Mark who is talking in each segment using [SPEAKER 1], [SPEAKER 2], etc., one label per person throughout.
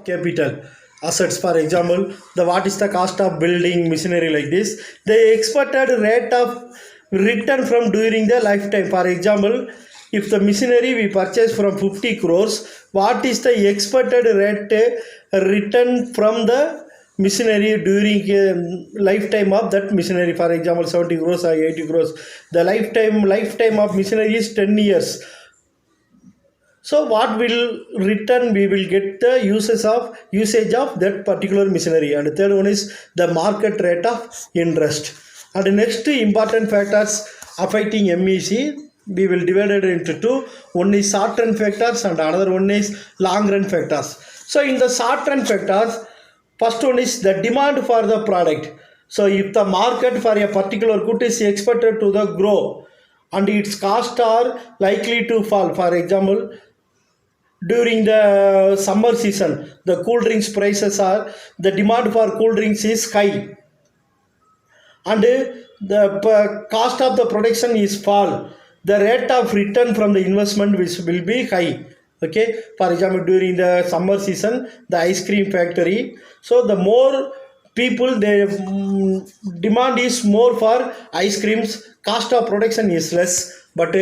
[SPEAKER 1] capital assets. For example, the what is the cost of building machinery like this, the expected rate of return from during the lifetime. For example, if the machinery we purchase from 50 crores, what is the expected rate return from the machinery during lifetime of that machinery? For example, 70 crores or 80 crores, the lifetime of machinery is 10 years. So what will return? We will get the usage of that particular machinery. And the third one is the market rate of interest. And the next important factors affecting MEC, we will divide it into two. One is short run factors and another one is long run factors. So in the short run factors, first one is the demand for the product. So if the market for a particular good is expected to the grow and its costs are likely to fall. For example, during the summer season, the cool drinks prices are, the demand for cool drinks is high and the cost of the production is fall, the rate of return from the investment will be high. Okay, for example, during the summer season, the ice cream factory, so the more people, the demand is more for ice creams, cost of production is less, but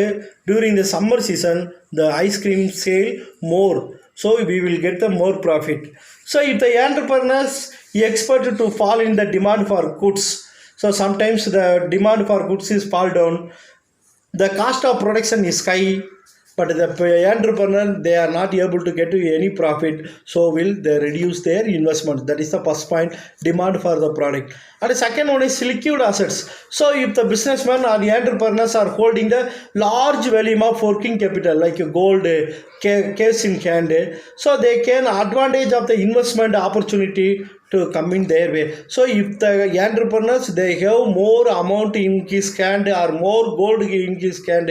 [SPEAKER 1] during the summer season the ice cream sale more, so we will get the more profit. So if the entrepreneurs expect to fall in the demand for goods, so sometimes the demand for goods is fall down, the cost of production is high, but the entrepreneur, they are not able to get any profit, so will they reduce their investment. That is the first point, demand for the product. And the second one is liquid assets. So if the businessman or the entrepreneurs are holding the large volume of working capital like gold, cash in hand, so they can advantage of the investment opportunity to come in their way. So if the entrepreneurs, they have more amount in his hand or more gold in his hand,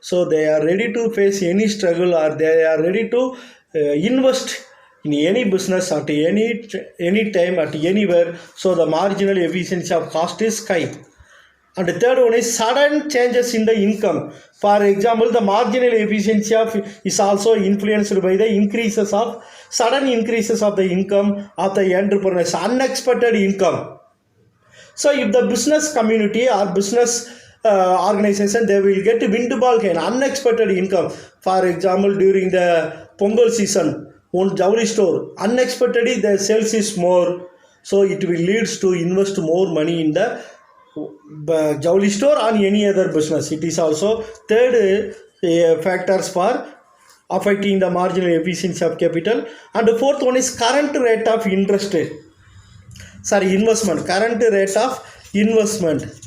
[SPEAKER 1] so they are ready to face any struggle or they are ready to invest in any business at any time at anywhere. So the marginal efficiency of cost is high. And the third one is sudden changes in the income. For example, the marginal efficiency is also influenced by the sudden increases of the income of the entrepreneurs, unexpected income. So if the business community or business organization, they will get windfall gain, unexpected income. For example, during the Pongal season, one jewelry store, unexpectedly the sales is more, so it will leads to invest more money in the jewelry store or any other business. It is also third factors for affecting the marginal efficiency of capital. And the fourth one is current rate of investment, current rate of investment.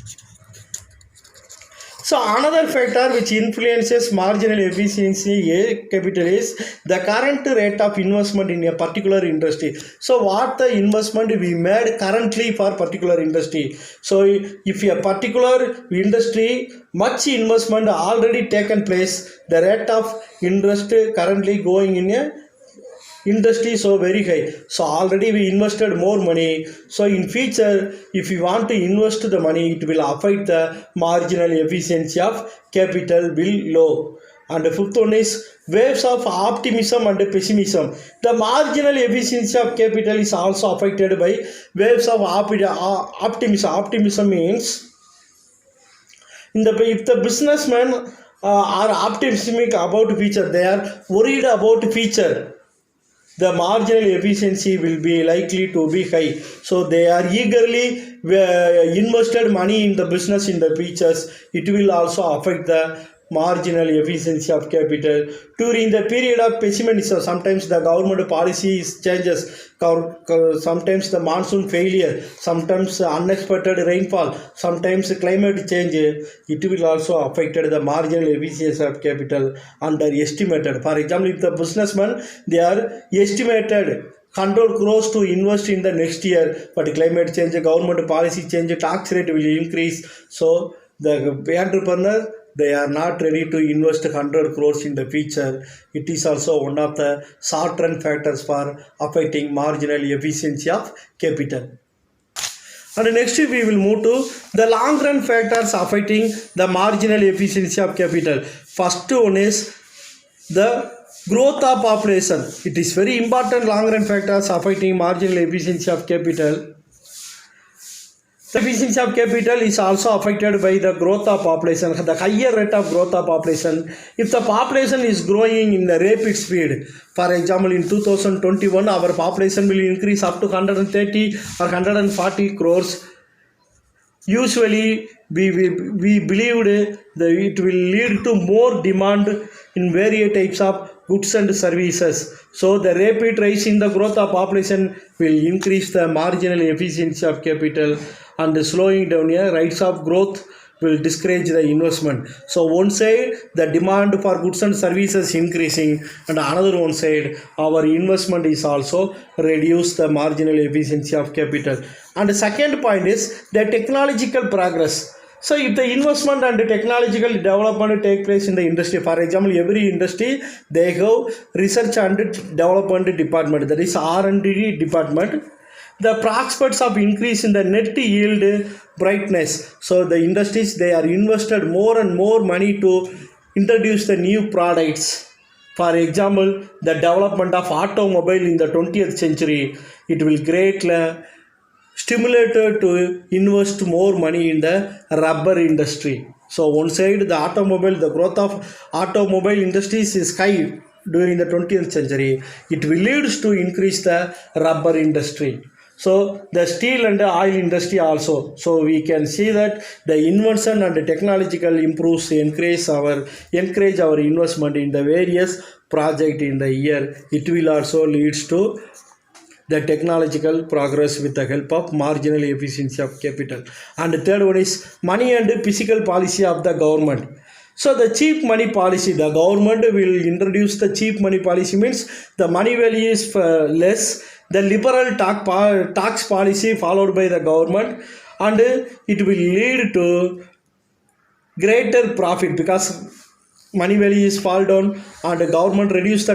[SPEAKER 1] So another factor which influences marginal efficiency capital is the current rate of investment in a particular industry. So what the investment we made currently for particular industry. So if a particular industry, much investment already taken place, the rate of interest currently going in a industry so very high, so already we invested more money, so in future if you want to invest the money, it will affect the marginal efficiency of capital will low. And the fifth one is waves of optimism and pessimism. The marginal efficiency of capital is also affected by waves of optimism. Optimism means if the businessmen are optimistic about future, they are worried about future, the marginal efficiency will be likely to be high, so they are eagerly invested money in the business in the futures. It will also affect the marginal efficiency of capital. During the period of pessimism, sometimes the government policy changes, sometimes the monsoon failure, sometimes unexpected rainfall, sometimes climate change, it will also affect the marginal efficiency of capital underestimated. For example, if the businessman, they are estimated 100 crores to invest in the next year, but climate change, government policy change, tax rate will increase, so the entrepreneur, they are not ready to invest 100 crores in the future. It is also one of the short-run factors for affecting marginal efficiency of capital. And next we will move to the long-run factors affecting the marginal efficiency of capital. First one is the growth of population. It is very important long run factors affecting marginal efficiency of capital. The efficiency of capital is also affected by the growth of population, the higher rate of growth of population. If the population is growing in the rapid speed, for example, in 2021, our population will increase up to 130 or 140 crores. Usually, we believed that it will lead to more demand in various types of goods and services. So, the rapid rise in the growth of population will increase the marginal efficiency of capital, and slowing down a rates of growth will discourage the investment. So one side the demand for goods and services increasing, and another one side our investment is also reduce the marginal efficiency of capital. And the second point is the technological progress. So if the investment and the technological development take place in the industry, for example, every industry they have research and development department, that is R&D department. The prospects of increase in the net yield brightness. So the industries they are invested more and more money to introduce the new products. For example, the development of automobile in the 20th century, it will greatly stimulated to invest more money in the rubber industry. So one side the growth of automobile industries is high during the 20th century. It will lead to increase the rubber industry. So the steel and the oil industry also. So we can see that the invention and the technological improves encourage our investment in the various project in the year. It will also leads to the technological progress with the help of marginal efficiency of capital. And the third one is money and fiscal policy of the government. So the cheap money policy, the government will introduce the cheap money policy, means the money value is less. The liberal tax policy followed by the government, and it will lead to greater profit because money value is fall down and the government reduce the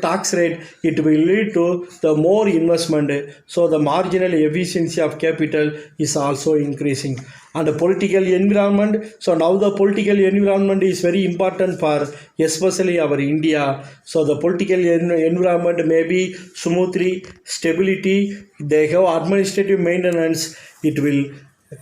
[SPEAKER 1] tax rate. It will lead to the more investment, so the marginal efficiency of capital is also increasing. And the political environment, so now the political environment is very important for especially our India. So the political environment may be smoothly stability, they have administrative maintenance, it will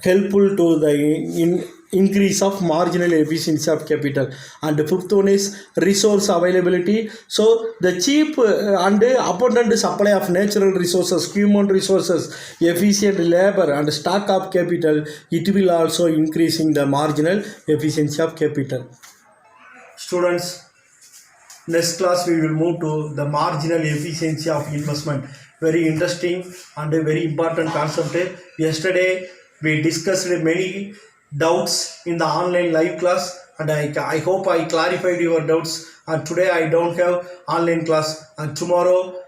[SPEAKER 1] helpful to the increase of marginal efficiency of capital. And the fifth one is resource availability. So the cheap and abundant supply of natural resources, human resources, efficient labor and stock of capital, it will also increasing the marginal efficiency of capital. Students, next class we will move to the marginal efficiency of investment. Very interesting and a very important concept. Yesterday we discussed many doubts in the online live class, and I hope I clarified your doubts. And today I don't have online class, and tomorrow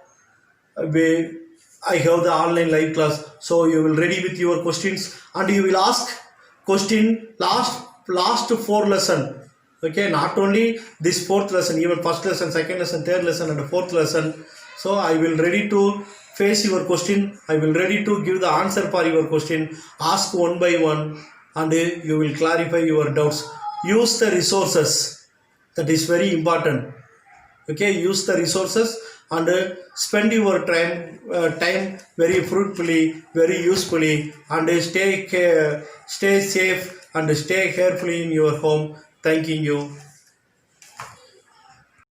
[SPEAKER 1] I have the online live class. So you will ready with your questions and you will ask question last 4 lesson. Okay, not only this 4th lesson, even 1st lesson, 2nd lesson, 3rd lesson and 4th lesson. So I will ready to face your question. I will ready to give the answer for your question. Ask one by one and you will clarify your doubts. Use the resources. That is very important. Okay, use the resources and spend your time very fruitfully, very usefully, and stay safe and stay carefully in your home. Thanking you.